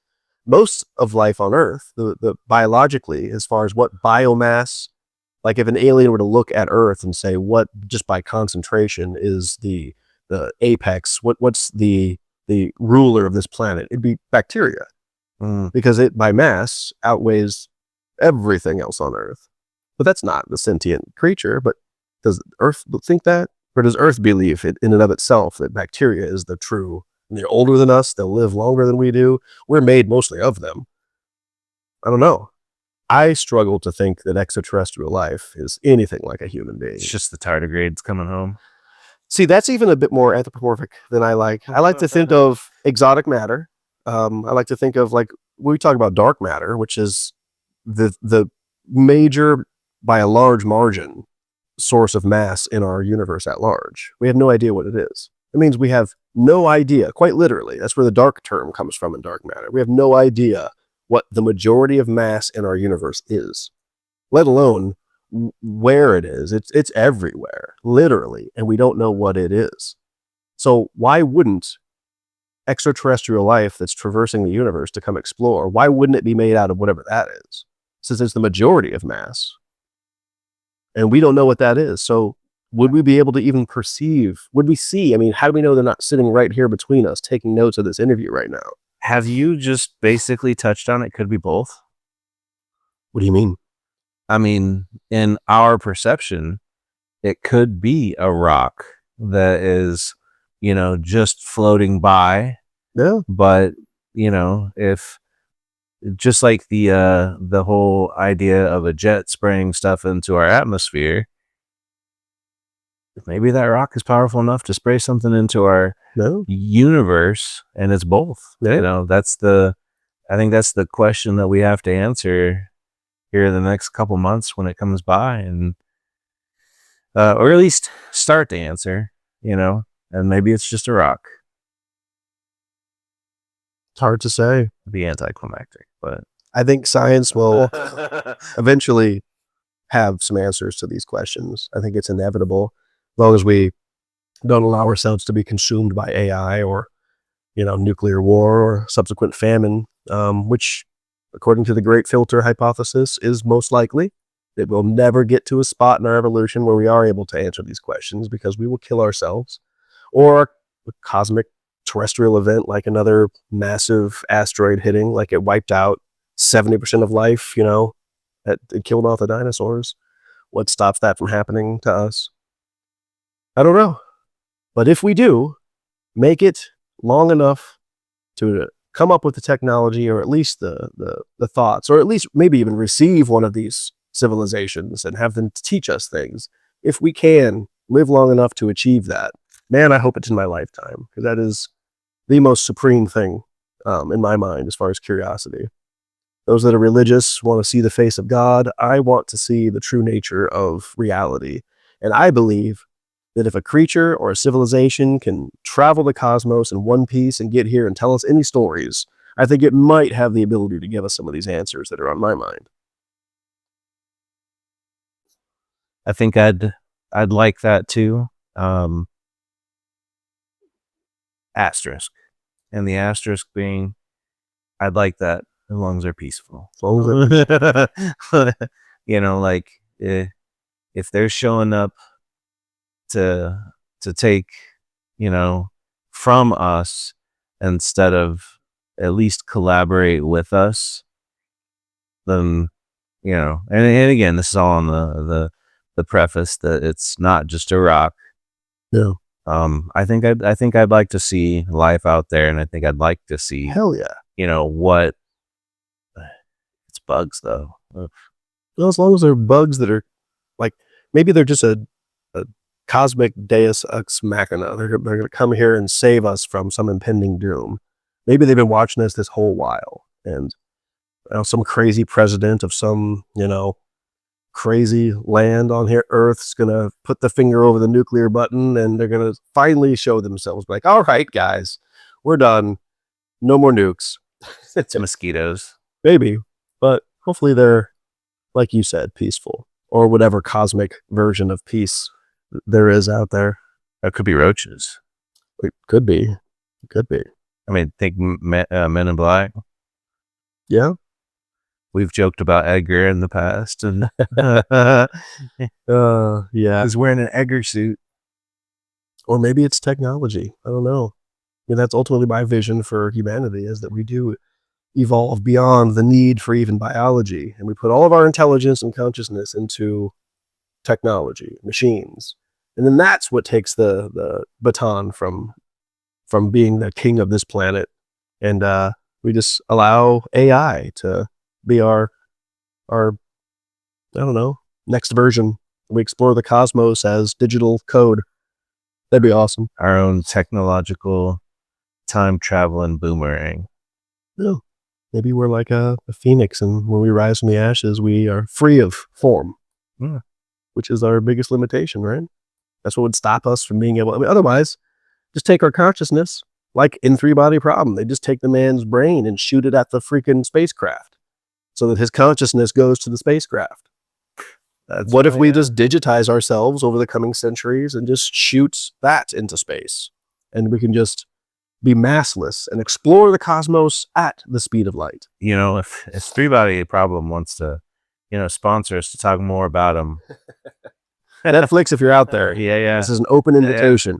Most of life on Earth, the biologically, as far as what biomass, like if an alien were to look at Earth and say what just by concentration is the apex, what's the ruler of this planet, it'd be bacteria, because it by mass outweighs everything else on Earth. But that's not the sentient creature. But does Earth think that, or does Earth believe it in and of itself that bacteria is the true? And they're older than us. They'll live longer than we do. We're made mostly of them. I don't know. I struggle to think that extraterrestrial life is anything like a human being. It's just the tardigrades coming home. See, that's even a bit more anthropomorphic than I like. I like to think of exotic matter. I like to think of, like, we talk about dark matter, which is the major, by a large margin, source of mass in our universe at large. We have no idea what it is. It means we have no idea, quite literally. That's where the dark term comes from in dark matter. We have no idea what the majority of mass in our universe is, let alone where it is. It's everywhere, literally, and we don't know what it is. So why wouldn't extraterrestrial life that's traversing the universe to come explore, why wouldn't it be made out of whatever that is? Since it's the majority of mass. And we don't know what that is. So would we be able to even perceive? Would we see? I mean, how do we know they're not sitting right here between us taking notes of this interview right now? Have you just basically touched on it? Could be both. What do you mean? I mean, in our perception, it could be a rock that is, just floating by. Yeah. But, if just like the whole idea of a jet spraying stuff into our atmosphere, maybe that rock is powerful enough to spray something into our universe, and it's both. Yeah. I think that's the question that we have to answer here in the next couple months when it comes by, and or at least start to answer, and maybe it's just a rock. It's hard to say. It'd be anticlimactic, but I think science will eventually have some answers to these questions. I think it's inevitable, as long as we don't allow ourselves to be consumed by AI or, nuclear war or subsequent famine, which, according to the Great Filter hypothesis, is most likely. That we'll never get to a spot in our evolution where we are able to answer these questions because we will kill ourselves, or a cosmic terrestrial event like another massive asteroid hitting, like it wiped out 70% of life, it killed off the dinosaurs. What stops that from happening to us? I don't know. But if we do make it long enough to come up with the technology, or at least the thoughts, or at least maybe even receive one of these civilizations and have them teach us things, if we can live long enough to achieve that, man, I hope it's in my lifetime, because that is the most supreme thing in my mind as far as curiosity. Those that are religious want to see the face of God. I want to see the true nature of reality. And I believe that if a creature or a civilization can travel the cosmos in one piece and get here and tell us any stories, I think it might have the ability to give us some of these answers that are on my mind. I think I'd like that too. Asterisk. And the asterisk being, I'd like that as long as they're peaceful. As long as they're like if they're showing up to take, from us instead of at least collaborate with us, then, and again, this is all on the preface that it's not just a rock. Yeah. I think I'd like to see life out there, and I think I'd like to see, hell yeah, what it's bugs though. Well, as long as they're bugs that are like, maybe they're just a cosmic deus ex machina. They're going to come here and save us from some impending doom. Maybe they've been watching us this whole while, and some crazy president of some, crazy land on here, Earth's going to put the finger over the nuclear button, and they're going to finally show themselves like, all right, guys, we're done. No more nukes. It's mosquitoes. Maybe, but hopefully they're, like you said, peaceful, or whatever cosmic version of peace there is out there. It could be roaches. It could be. It could be. I mean, think Men in Black. Yeah. We've joked about Edgar in the past, and yeah, he's wearing an Edgar suit. Or maybe it's technology. I don't know. That's ultimately my vision for humanity, is that we do evolve beyond the need for even biology, and we put all of our intelligence and consciousness into technology, machines, and then that's what takes the baton from being the king of this planet, and we just allow AI to be our I don't know, next version. We explore the cosmos as digital code. That'd be awesome. Our own technological time traveling boomerang. Yeah. Maybe we're like a phoenix, and when we rise from the ashes, we are free of form, which is our biggest limitation, right? That's what would stop us from being able. Otherwise, just take our consciousness, like in Three Body Problem. They just take the man's brain and shoot it at the freaking spacecraft, so that his consciousness goes to the spacecraft. What if we just digitize ourselves over the coming centuries and just shoot that into space, and we can just be massless and explore the cosmos at the speed of light? If Three Body Problem wants to, sponsor us to talk more about them. Netflix, if you're out there, yeah. This is an open invitation.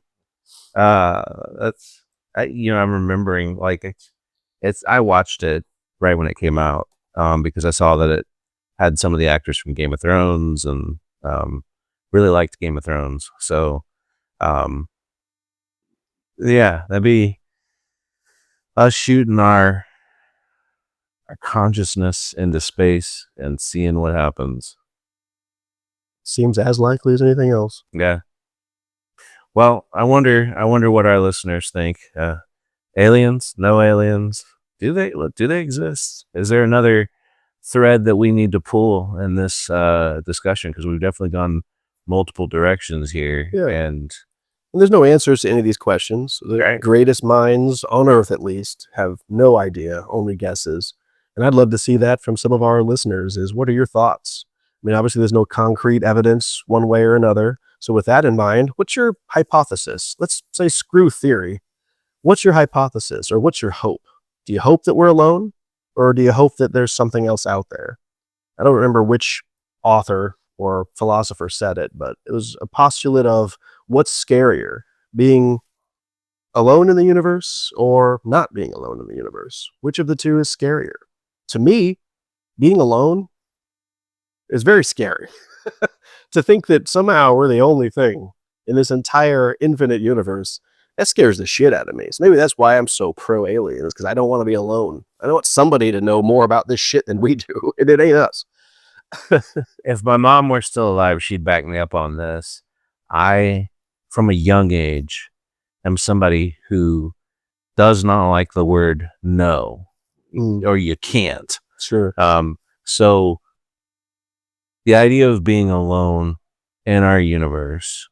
That's, I'm remembering, like, I watched it right when it came out, because I saw that it had some of the actors from Game of Thrones, and really liked Game of Thrones. So, yeah, that'd be us shooting our consciousness into space and seeing what happens. Seems as likely as anything else. Yeah. Well, I wonder what our listeners think. Aliens? No aliens? Do they exist? Is there another thread that we need to pull in this discussion? Because we've definitely gone multiple directions here. Yeah. And there's no answers to any of these questions. The greatest minds on Earth, at least, have no idea, only guesses. And I'd love to see that from some of our listeners, is what are your thoughts? I mean, obviously there's no concrete evidence one way or another. So with that in mind, what's your hypothesis? Let's say screw theory. What's your hypothesis, or what's your hope? Do you hope that we're alone, or do you hope that there's something else out there? I don't remember which author or philosopher said it, but it was a postulate of what's scarier, being alone in the universe or not being alone in the universe. Which of the two is scarier? To me, being alone is very scary. To think that somehow we're the only thing in this entire infinite universe, that scares the shit out of me. So maybe that's why I'm so pro aliens, because I don't want to be alone. I don't want somebody to know more about this shit than we do, and it ain't us. If my mom were still alive, she'd back me up on this. I, from a young age, am somebody who does not like the word no, or you can't. Sure. So the idea of being alone in our universe,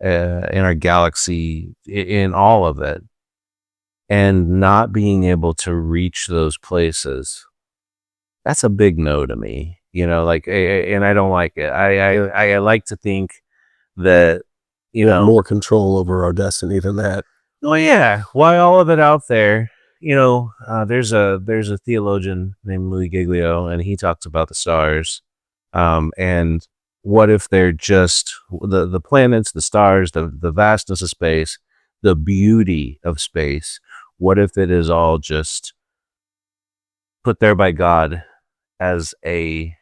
in our galaxy, in all of it, and not being able to reach those places, that's a big no to me. Like, and I don't like it. I like to think that, more control over our destiny than that. Oh yeah, why all of it out there? There's a theologian named Louis Giglio, and he talks about the stars. And what if they're just the planets, the stars, the vastness of space, the beauty of space? What if it is all just put there by God as a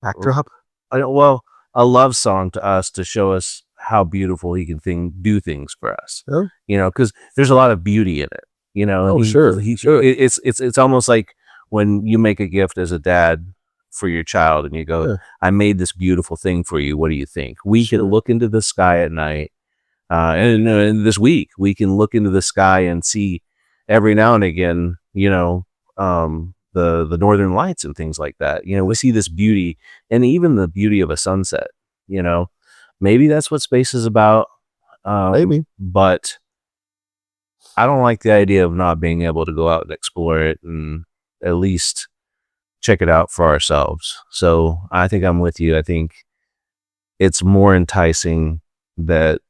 backdrop? A love song to us, to show us how beautiful he can do things for us. Yeah. Because there's a lot of beauty in it. Oh, sure. It's almost like when you make a gift as a dad for your child, and you go, I made this beautiful thing for you. What do you think? We can look into the sky at night, and this week we can look into the sky and see every now and again, the northern lights and things like that. We see this beauty, and even the beauty of a sunset. Maybe that's what space is about. Maybe, but I don't like the idea of not being able to go out and explore it and at least check it out for ourselves. So I think I'm with you. I think it's more enticing that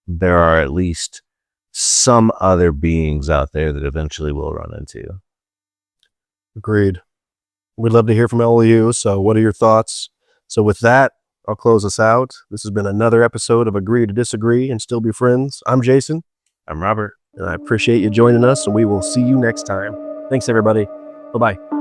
there are at least some other beings out there that eventually we'll run into. Agreed. We'd love to hear from all of you. So what are your thoughts? So with that, I'll close us out. This has been another episode of Agree to Disagree and Still Be Friends. I'm Jason. I'm Robert. And I appreciate you joining us, and we will see you next time. Thanks, everybody. Bye-bye.